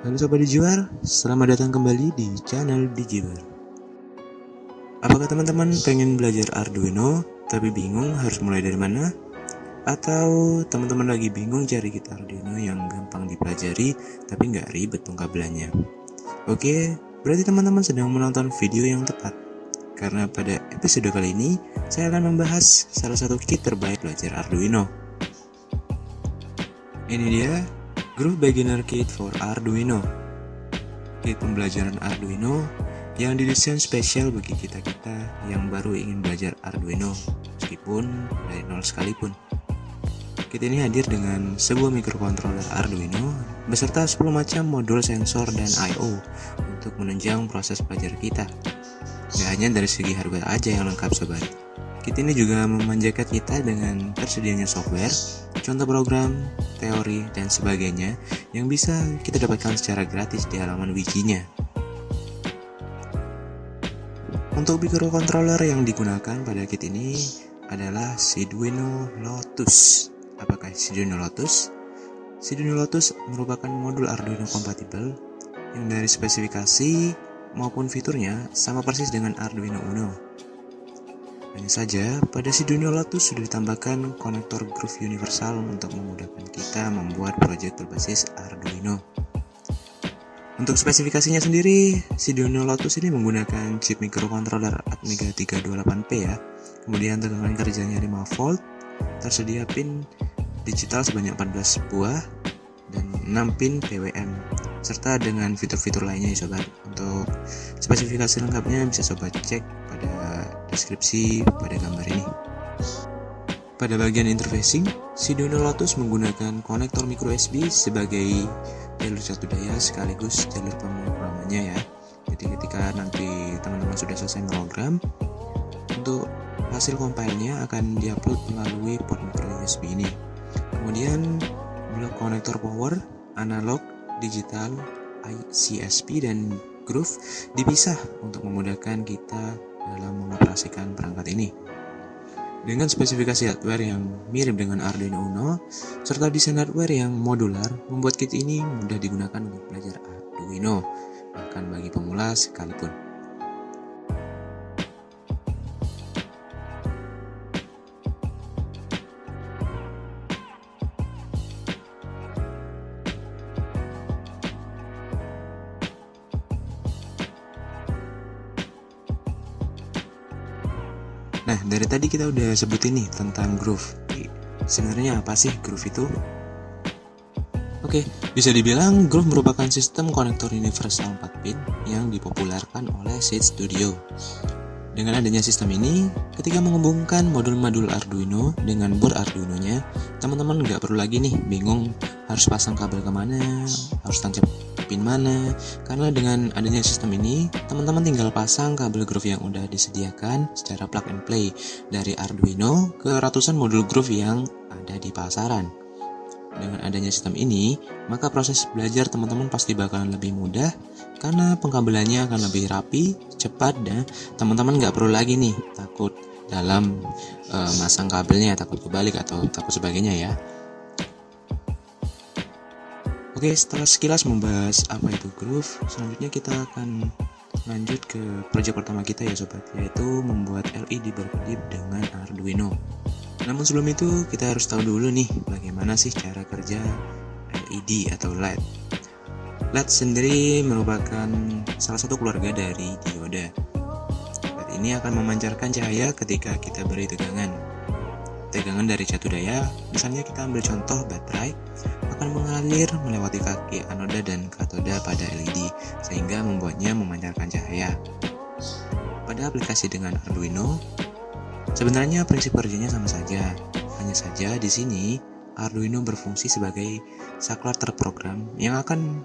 Halo Sobat Digiwar, selamat datang kembali di channel Digiwar. Apakah teman-teman pengen belajar Arduino tapi bingung harus mulai dari mana? Atau teman-teman lagi bingung cari kit Arduino yang gampang dipelajari tapi nggak ribet pengkabelannya? Oke, berarti teman-teman sedang menonton video yang tepat. Karena pada episode kali ini, saya akan membahas salah satu kit terbaik belajar Arduino. Ini dia Groove Beginner Kit for Arduino. Kit pembelajaran Arduino yang didesain spesial bagi kita-kita yang baru ingin belajar Arduino, meskipun dari nol sekalipun. Kit ini hadir dengan sebuah microcontroller Arduino beserta 10 macam modul sensor dan I/O untuk menunjang proses belajar kita. Gak hanya dari segi hardware aja yang lengkap sobat. Kit ini juga memanjakan kita dengan tersedianya software, contoh program, teori, dan sebagainya yang bisa kita dapatkan secara gratis di halaman wiki-nya. Untuk microcontroller yang digunakan pada kit ini adalah Arduino Lotus. Apakah Arduino Lotus? Arduino Lotus merupakan modul Arduino kompatibel yang dari spesifikasi maupun fiturnya sama persis dengan Arduino Uno. Hanya saja, pada Arduino Lotus sudah ditambahkan konektor groove universal untuk memudahkan kita membuat proyek berbasis Arduino. Untuk spesifikasinya sendiri, Arduino Lotus ini menggunakan chip microcontroller Atmega 328P ya. Kemudian tegangan kerjanya 5 volt, tersedia pin digital sebanyak 14 buah dan 6 pin PWM, serta dengan fitur-fitur lainnya ya sobat. Untuk spesifikasi lengkapnya bisa sobat cek pada deskripsi pada gambar ini. Pada bagian interfacing, Arduino Lotus menggunakan konektor micro USB sebagai jalur satu daya sekaligus jalur pemrogramannya ya. Jadi ketika nanti teman-teman sudah selesai program, untuk hasil compile-nya akan diupload melalui port micro USB ini. Kemudian blok konektor power, analog, digital, CSP dan groove dipisah untuk memudahkan kita dalam mengoperasikan perangkat ini. Dengan spesifikasi hardware yang mirip dengan Arduino Uno serta desain hardware yang modular, membuat kit ini mudah digunakan untuk belajar Arduino, bahkan bagi pemula sekalipun. Nah, dari tadi kita udah sebutin nih tentang groove. Sebenarnya apa sih groove itu? Oke, bisa dibilang groove merupakan sistem konektor universal 4 pin yang dipopulerkan oleh Seeed Studio. Dengan adanya sistem ini, ketika menghubungkan modul-modul Arduino dengan board Arduino-nya, teman-teman nggak perlu lagi nih bingung harus pasang kabel kemana, harus tancap pin mana, karena dengan adanya sistem ini, teman-teman tinggal pasang kabel groove yang udah disediakan secara plug and play dari Arduino ke ratusan modul groove yang ada di pasaran. Dengan adanya sistem ini, maka proses belajar teman-teman pasti bakalan lebih mudah karena pengkabelannya akan lebih rapi, cepat, dan teman-teman nggak perlu lagi nih takut dalam masang kabelnya, takut kebalik atau takut sebagainya ya. Oke, setelah sekilas membahas apa itu groove, selanjutnya kita akan lanjut ke proyek pertama kita ya sobat, yaitu membuat LED berkedip dengan Arduino. Namun sebelum itu, kita harus tahu dulu nih bagaimana sih cara kerja LED atau LED. LED sendiri merupakan salah satu keluarga dari dioda. LED ini akan memancarkan cahaya ketika kita beri tegangan. Tegangan dari satu daya, misalnya kita ambil contoh baterai, akan mengalir melewati kaki anoda dan katoda pada LED sehingga membuatnya memancarkan cahaya. Pada aplikasi dengan Arduino, sebenarnya prinsip kerjanya sama saja. Hanya saja di sini Arduino berfungsi sebagai saklar terprogram yang akan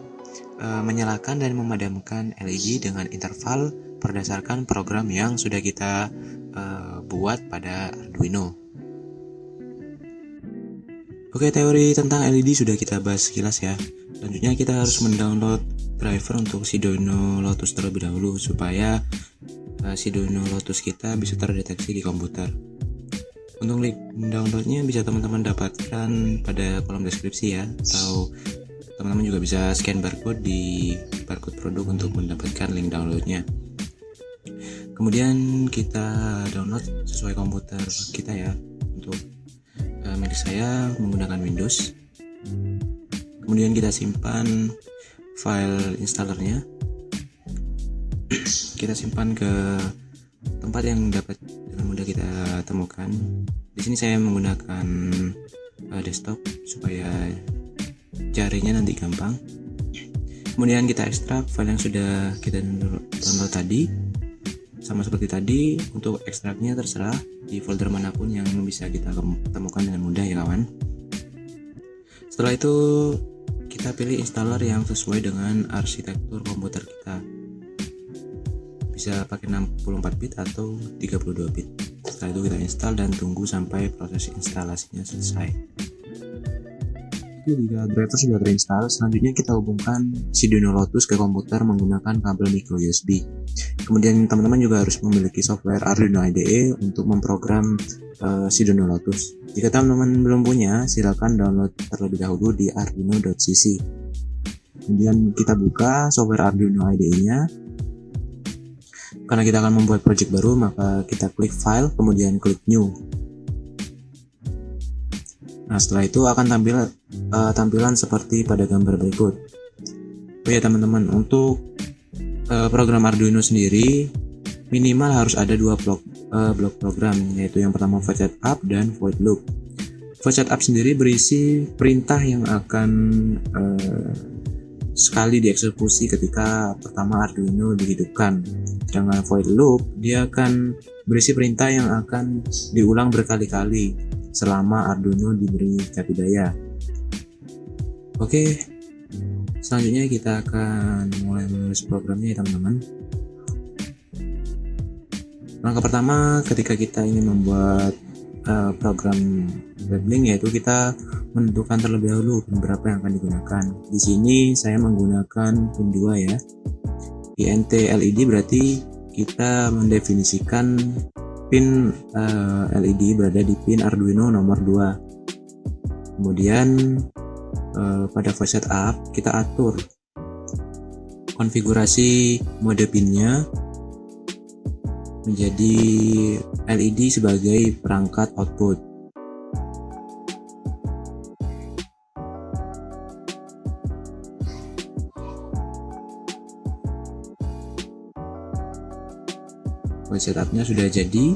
menyalakan dan memadamkan LED dengan interval berdasarkan program yang sudah kita buat pada Arduino. Oke, teori tentang LED sudah kita bahas sekilas ya. Selanjutnya kita harus mendownload driver untuk Arduino Lotus terlebih dahulu supaya Arduino Lotus kita bisa terdeteksi di komputer. Untuk link downloadnya bisa teman-teman dapatkan pada kolom deskripsi ya, atau teman-teman juga bisa scan barcode di barcode produk untuk mendapatkan link downloadnya. Kemudian kita download sesuai komputer kita ya. Untuk milik saya menggunakan Windows. Kemudian kita simpan file installernya. Kita simpan ke tempat yang dapat dengan mudah kita temukan. Di sini saya menggunakan desktop supaya carinya nanti gampang. Kemudian kita ekstrak file yang sudah kita download tadi. Sama seperti tadi, untuk ekstraknya terserah di folder manapun yang bisa kita temukan dengan mudah ya kawan. Setelah itu kita pilih installer yang sesuai dengan arsitektur komputer kita. Bisa pakai 64 bit atau 32 bit. Setelah itu kita install dan tunggu sampai proses instalasinya selesai. Jika driver sudah terinstall, selanjutnya kita hubungkan Arduino Lotus ke komputer menggunakan kabel micro USB. Kemudian teman-teman juga harus memiliki software Arduino IDE untuk memprogram Arduino Lotus. Jika teman-teman belum punya, silakan download terlebih dahulu di arduino.cc. Kemudian kita buka software Arduino IDE-nya. Karena kita akan membuat project baru, maka kita klik File, kemudian klik New. Nah, setelah itu akan tampilan seperti pada gambar berikut. Oh ya teman-teman, untuk program Arduino sendiri minimal harus ada dua blok program, yaitu yang pertama void setup dan void loop. Void setup sendiri berisi perintah yang akan sekali dieksekusi ketika pertama Arduino dihidupkan. Sedangkan void loop dia akan berisi perintah yang akan diulang berkali-kali selama Arduino diberi jati daya. Oke, selanjutnya kita akan mulai menulis programnya ya teman-teman. Langkah pertama ketika kita ingin membuat program labeling, yaitu kita menentukan terlebih dahulu pin berapa yang akan digunakan. Di sini saya menggunakan pin 2 ya. INT LED berarti kita mendefinisikan pin LED berada di pin Arduino nomor 2. Kemudian pada void setup kita atur konfigurasi mode pinnya menjadi LED sebagai perangkat output. Void setupnya sudah jadi.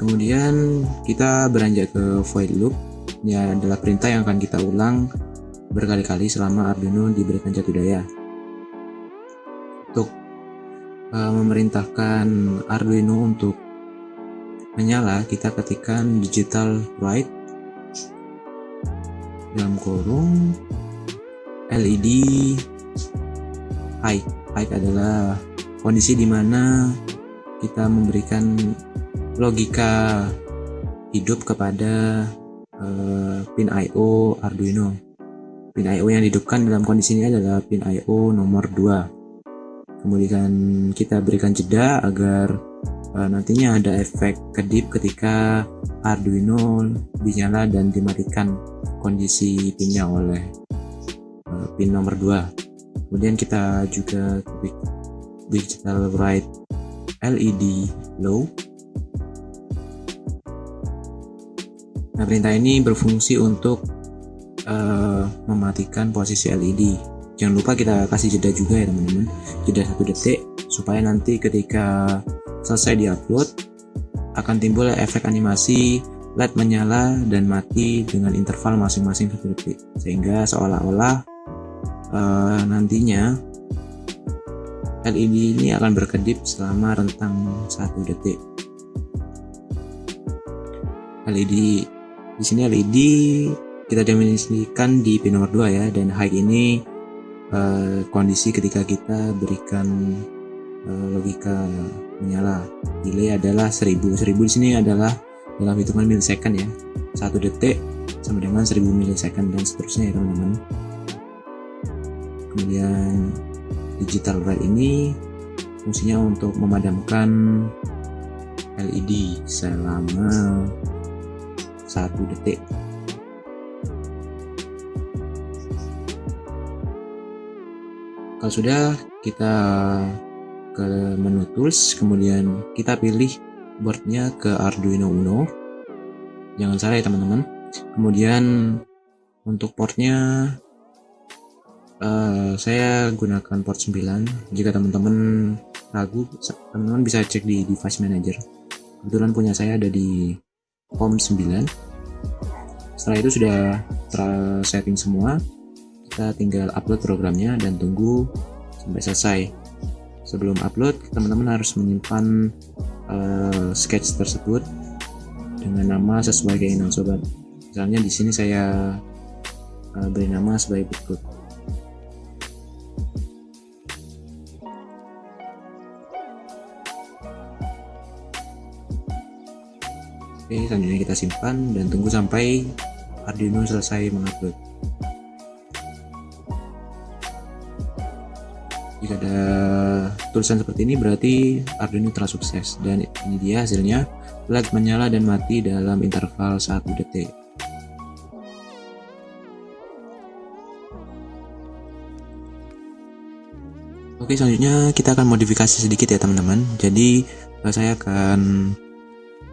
Kemudian kita beranjak ke void loop. Ini adalah perintah yang akan kita ulang berkali-kali selama Arduino diberikan jati daya. Untuk memerintahkan Arduino untuk menyala, kita ketikkan digital write dalam kurung LED high. High adalah kondisi di mana kita memberikan logika hidup kepada pin I/O Arduino. Pin I/O yang dihidupkan dalam kondisi ini adalah pin I/O nomor 2. Kemudian kita berikan jeda agar nantinya ada efek kedip ketika Arduino dinyala dan dimatikan kondisi pinnya oleh pin nomor 2. Kemudian kita juga klik digital write LED low. Nah, perintah ini berfungsi untuk mematikan posisi LED. Jangan lupa kita kasih jeda juga ya teman-teman, jeda 1 detik supaya nanti ketika selesai diupload akan timbul efek animasi LED menyala dan mati dengan interval masing-masing 1 detik, sehingga seolah-olah nantinya LED ini akan berkedip selama rentang 1 detik. LED di sini LED kita definisikan di pin nomor 2 ya, dan high ini kondisi ketika kita berikan logika menyala. Delay adalah 1000 di sini adalah dalam hitungan milisecond ya. 1 detik sama dengan 1000 milisecond dan seterusnya ya teman-teman. Kemudian digital write ini fungsinya untuk memadamkan LED selama 1 detik. Kalau sudah, kita ke menu tools, kemudian kita pilih boardnya ke Arduino Uno, jangan salah ya teman-teman. Kemudian untuk portnya saya gunakan port 9. Jika teman-teman ragu, teman-teman bisa cek di device manager. Kebetulan punya saya ada di COM 9. Setelah itu sudah tersetting semua, kita tinggal upload programnya dan tunggu sampai selesai. Sebelum upload, teman-teman harus menyimpan sketch tersebut dengan nama sesuai keinginan sobat. Misalnya di sini saya beri nama sebagai berikut. Oke, selanjutnya kita simpan dan tunggu sampai Arduino selesai mengupload. Jika ada tulisan seperti ini berarti Arduino telah sukses, dan ini dia hasilnya. LED menyala dan mati dalam interval 1 detik. Oke, selanjutnya kita akan modifikasi sedikit ya teman-teman. Jadi saya akan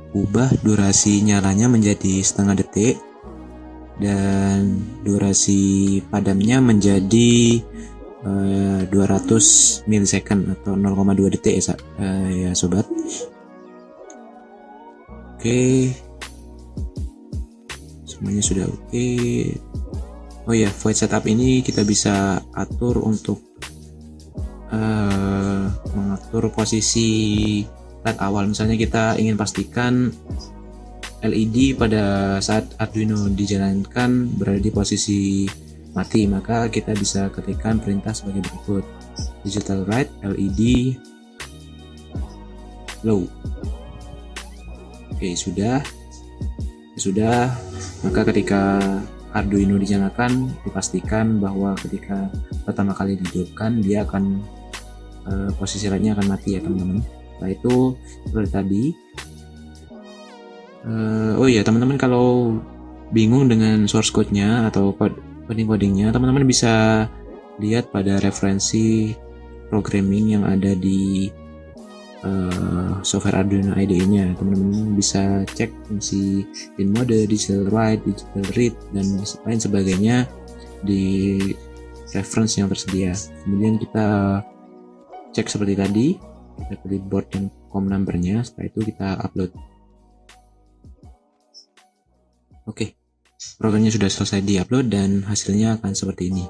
ubah durasi nyalanya menjadi setengah detik dan durasi padamnya menjadi 200 milisecond atau 0,2 detik ya sobat. Oke, semuanya sudah oke. Oh ya, void setup ini kita bisa atur untuk mengatur posisi LED awal. Misalnya kita ingin pastikan LED pada saat Arduino dijalankan berada di posisi mati, maka kita bisa ketikkan perintah sebagai berikut: digital write LED low. Oke, sudah, maka ketika Arduino dinyalakan, dipastikan bahwa ketika pertama kali dihidupkan dia akan posisi LED-nya akan mati ya teman-teman. Setelah itu seperti tadi, oh iya teman-teman, kalau bingung dengan source code-nya atau coding-codingnya, teman-teman bisa lihat pada referensi programming yang ada di software Arduino IDE-nya. Teman-teman bisa cek fungsi pin mode, digital write, digital read, dan lain sebagainya di reference yang tersedia. Kemudian kita cek seperti tadi, kita pilih board dan COM number-nya. Setelah itu kita upload. Oke, programnya sudah selesai di-upload dan hasilnya akan seperti ini.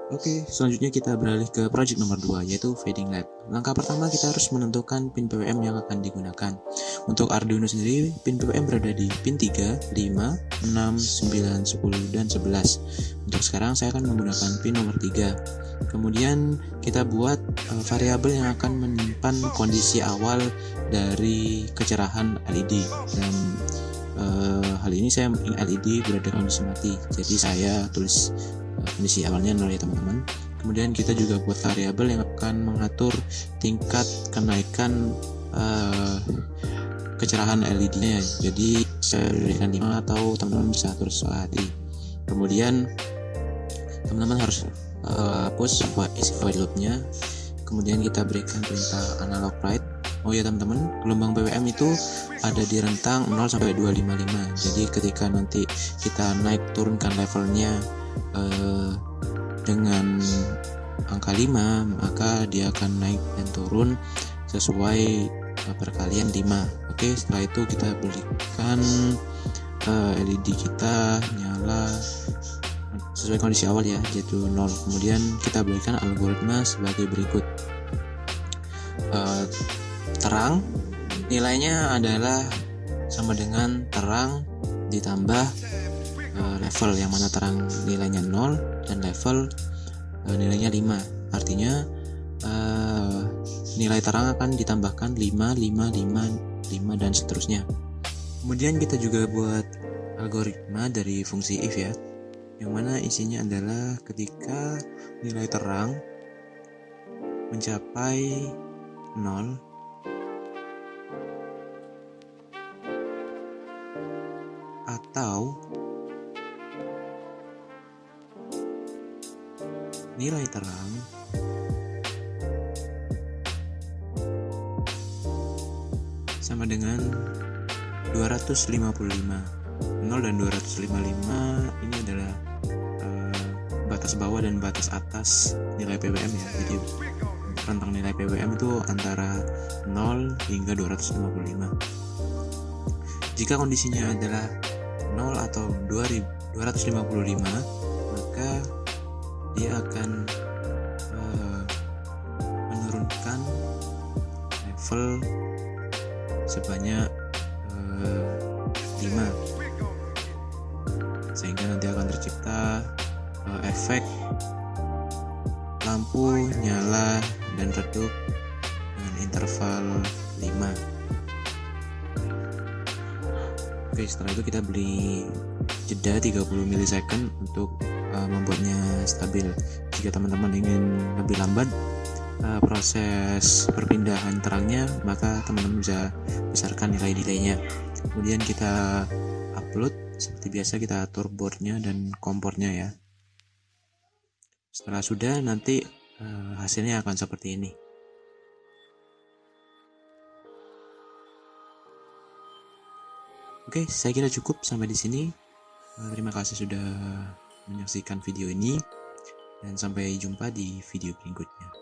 Oke, selanjutnya kita beralih ke project nomor 2, yaitu fading lab. Langkah pertama, kita harus menentukan pin PWM yang akan digunakan. Untuk Arduino sendiri, pin PWM berada di pin 3, 5, 6, 9, 10, dan 11. Untuk sekarang saya akan menggunakan pin nomor 3. Kemudian kita buat variabel yang akan menyimpan kondisi awal dari kecerahan LED. Dan hal ini saya ingin LED berada kondisi mati, jadi saya tulis kondisi awalnya 0 ya teman-teman. Kemudian kita juga buat variabel yang akan mengatur tingkat kenaikan kecerahan LED-nya. Jadi saya berikan 5 atau teman-teman bisa atur sesuai hati. Kemudian teman-teman harus hapus isi void loop-nya. Kemudian kita berikan perintah analog write. Oh ya teman-teman, gelombang PWM itu ada di rentang 0 sampai 255. Jadi ketika nanti kita naik turunkan levelnya dengan angka 5, maka dia akan naik dan turun sesuai perkalian 5. Oke, setelah itu kita berikan LED kita nyala sesuai kondisi awal ya, yaitu 0. Kemudian kita berikan algoritma sebagai berikut. Terang nilainya adalah sama dengan terang ditambah level, yang mana terang nilainya 0 dan level nilainya 5. Artinya nilai terang akan ditambahkan 5, 5, 5, 5 dan seterusnya. Kemudian kita juga buat algoritma dari fungsi if ya, yang mana isinya adalah ketika nilai terang mencapai 0, atau nilai terang sama dengan 255. 0 dan 255 ini adalah batas bawah dan batas atas nilai PWM ya. Jadi rentang nilai PWM itu antara 0 hingga 255. Jika kondisinya adalah 0 atau 255, maka dia akan menurunkan level sebanyak 5, sehingga nanti akan tercipta efek lampu nyala dan redup dengan interval 5. Oke, setelah itu kita beri jeda 30 millisecond untuk membuatnya stabil. Jika teman-teman ingin lebih lambat proses perpindahan terangnya, maka teman-teman bisa besarkan nilai-nilainya. Kemudian kita upload. Seperti biasa kita atur boardnya dan kompornya ya. Setelah sudah, nanti hasilnya akan seperti ini. Oke, saya kira cukup sampai di sini. Terima kasih sudah menyaksikan video ini, dan sampai jumpa di video berikutnya.